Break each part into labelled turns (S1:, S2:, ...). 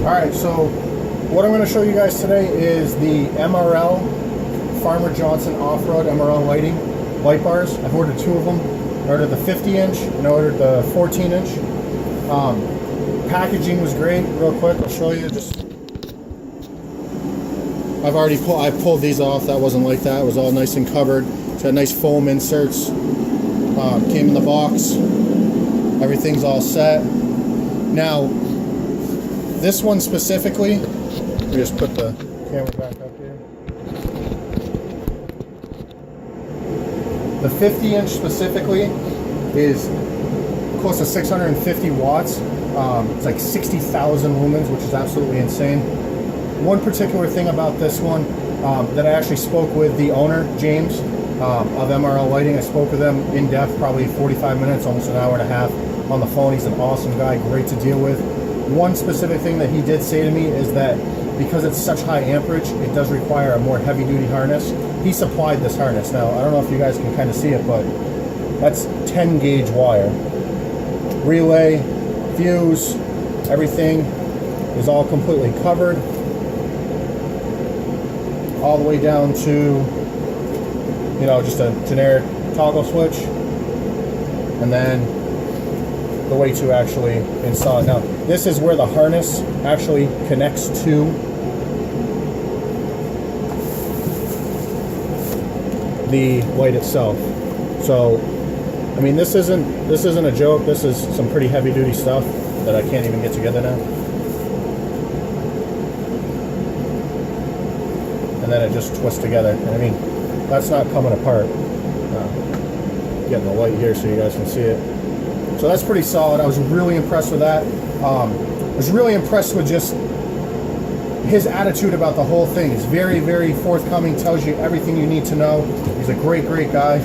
S1: Alright, so what I'm going to show you guys today is the MRL Farmer Johnson Off-Road MRL Lighting light bars. I've ordered two of them. I ordered the 50-inch and I ordered the 14-inch. Packaging was great. Real quick, I'll show you. I pulled these off. That wasn't like that. It was all nice and covered. It's got nice foam inserts. Came in the box. Everything's all set. Now, this one specifically, let me just put the camera back up here. The 50-inch specifically is close to 650 watts. It's like 60,000 lumens, which is absolutely insane. One particular thing about this one that I actually spoke with the owner, James, of MRL Lighting. I spoke with him in depth, probably 45 minutes, almost an hour and a half on the phone. He's an awesome guy, great to deal with. One specific thing that he did say to me is that because it's such high amperage, it does require a more heavy-duty harness. He supplied this harness. Now, I don't know if you guys can kind of see it, but that's 10 gauge wire. Relay, fuse, everything is all completely covered. All the way down to, you know, just a generic toggle switch. And then the way to actually install it. Now, this is where the harness actually connects to the light itself. So, I mean, this isn't a joke. This is some pretty heavy-duty stuff that I can't even get together now. And then it just twists together. And I mean, that's not coming apart. Getting the light here so you guys can see it. So that's pretty solid. I was really impressed with that. I was really impressed with just his attitude about the whole thing. He's very, very forthcoming, tells you everything you need to know. He's a great, great guy.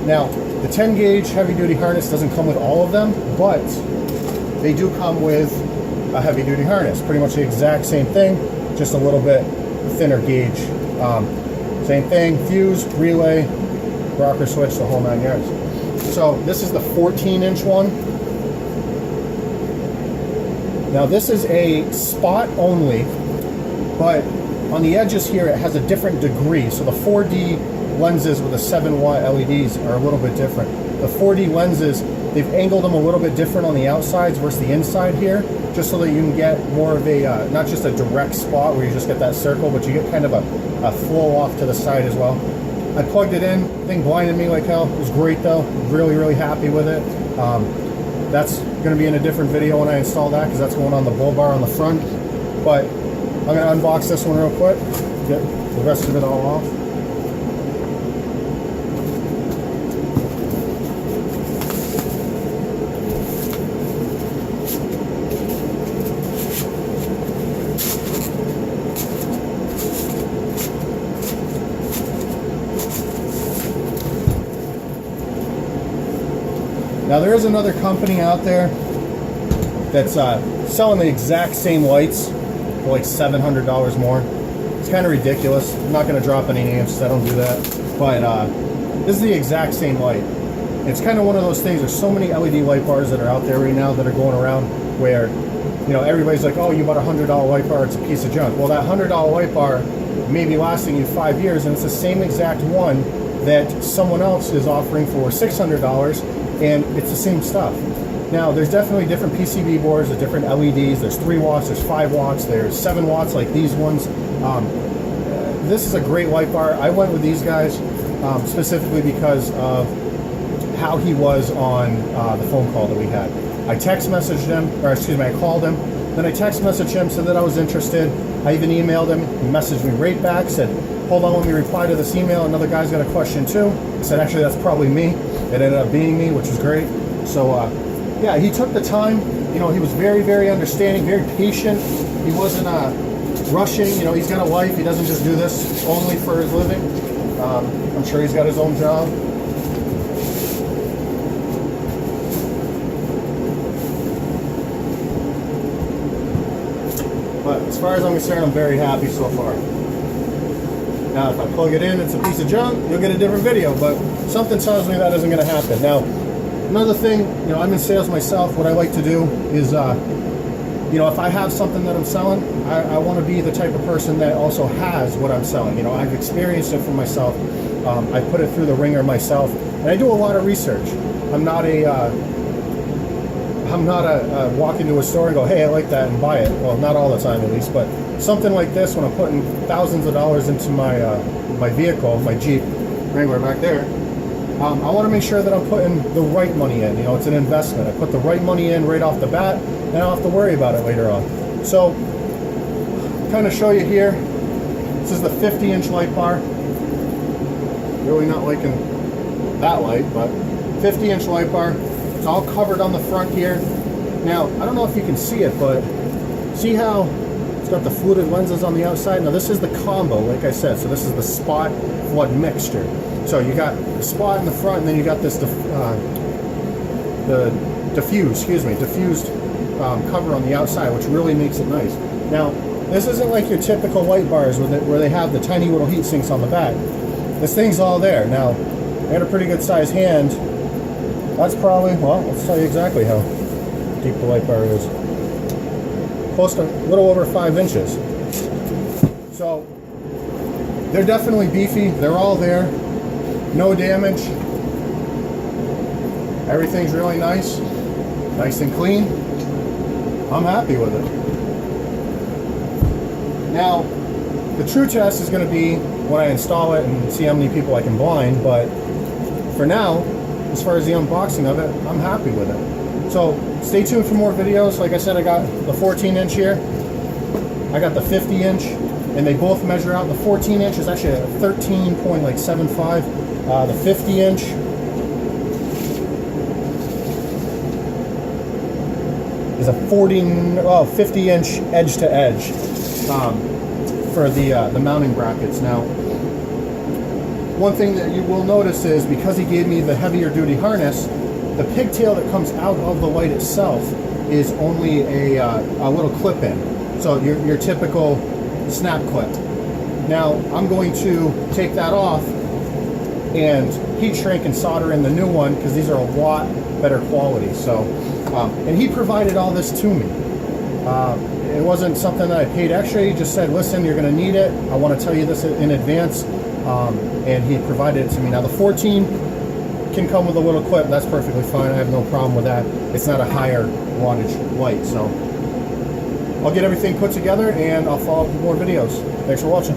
S1: Now, the 10 gauge heavy duty harness doesn't come with all of them, but they do come with a heavy duty harness. Pretty much the exact same thing, just a little bit thinner gauge. Same thing, fuse, relay, rocker switch, the whole 9 yards. So this is the 14-inch one. Now this is a spot only, but on the edges here it has a different degree. So the 4D lenses with the 7-watt LEDs are a little bit different. The 4D lenses, they've angled them a little bit different on the outsides versus the inside here, just so that you can get more of a, not just a direct spot where you just get that circle, but you get kind of a flow off to the side as well. I plugged it in, thing blinded me like hell. It was great though, really, really happy with it. That's gonna be in a different video when I install that, because that's going on the bull bar on the front. But I'm gonna unbox this one real quick, get the rest of it all off. Now there is another company out there that's selling the exact same lights for like $700 more. It's kind of ridiculous. I'm not going to drop any names because I don't do that. But this is the exact same light. It's kind of one of those things. There's so many LED light bars that are out there right now that are going around where, you know, everybody's like, oh, you bought a $100 light bar, it's a piece of junk. Well, that $100 light bar may be lasting you 5 years, and it's the same exact one that someone else is offering for $600. And it's the same stuff. Now, there's definitely different PCB boards, there's different LEDs, there's 3 watts, there's 5 watts, there's 7 watts like these ones. This is a great light bar. I went with these guys specifically because of how he was on the phone call that we had. I text messaged him, or excuse me, I called him, then I text messaged him, said that I was interested. I even emailed him, he messaged me right back, said, hold on, let me reply to this email, another guy's got a question too. I said, actually, that's probably me. It ended up being me, which was great. So, yeah, he took the time. You know, he was very, very understanding, very patient. He wasn't rushing. You know, he's got a life. He doesn't just do this only for his living. I'm sure he's got his own job. But as far as I'm concerned, I'm very happy so far. Now, if I plug it in, it's a piece of junk, you'll get a different video, but something tells me that isn't going to happen. Now, another thing, you know, I'm in sales myself. What I like to do is you know, if I have something that I'm selling, I want to be the type of person that also has what I'm selling. You know, I've experienced it for myself. I put it through the ringer myself, and I do a lot of research. I'm not a walk into a store and go, hey, I like that, and buy it. Well, not all the time at least, but something like this, when I'm putting thousands of dollars into my my vehicle, my Jeep Wrangler back there, I want to make sure that I'm putting the right money in. You know, it's an investment. I put the right money in right off the bat, and I don't have to worry about it later on. So, kind of show you here. This is the 50-inch light bar. Really not liking that light, but 50-inch light bar. It's all covered on the front here. Now, I don't know if you can see it, but see how it's got the fluted lenses on the outside? Now, this is the combo, like I said. So this is the spot flood mixture. So you got the spot in the front, and then you got this diffused cover on the outside, which really makes it nice. Now, this isn't like your typical light bars where they have the tiny little heat sinks on the back. This thing's all there. Now, I got a pretty good sized hand. That's probably, well, let's tell you exactly how deep the light bar is. Close to a little over 5 inches. So, they're definitely beefy. They're all there. No damage. Everything's really nice. Nice and clean. I'm happy with it. Now, the true test is going to be when I install it and see how many people I can blind, but for now, as far as the unboxing of it, I'm happy with it. So stay tuned for more videos. Like I said, I got the 14-inch here. I got the 50-inch, and they both measure out. The 14-inch is actually a 13.75. The 50-inch is a 50-inch edge to edge for the mounting brackets. Now, one thing that you will notice is because he gave me the heavier duty harness, the pigtail that comes out of the light itself is only a little clip in. So your typical snap clip. Now I'm going to take that off and heat shrink and solder in the new one because these are a lot better quality. So, and he provided all this to me. It wasn't something that I paid extra. He just said, listen, you're going to need it. I want to tell you this in advance. And he provided it to me. Now the 14 can come with a little clip. That's perfectly fine. I have no problem with that. It's not a higher wattage light. So I'll get everything put together and I'll follow up with more videos. Thanks for watching.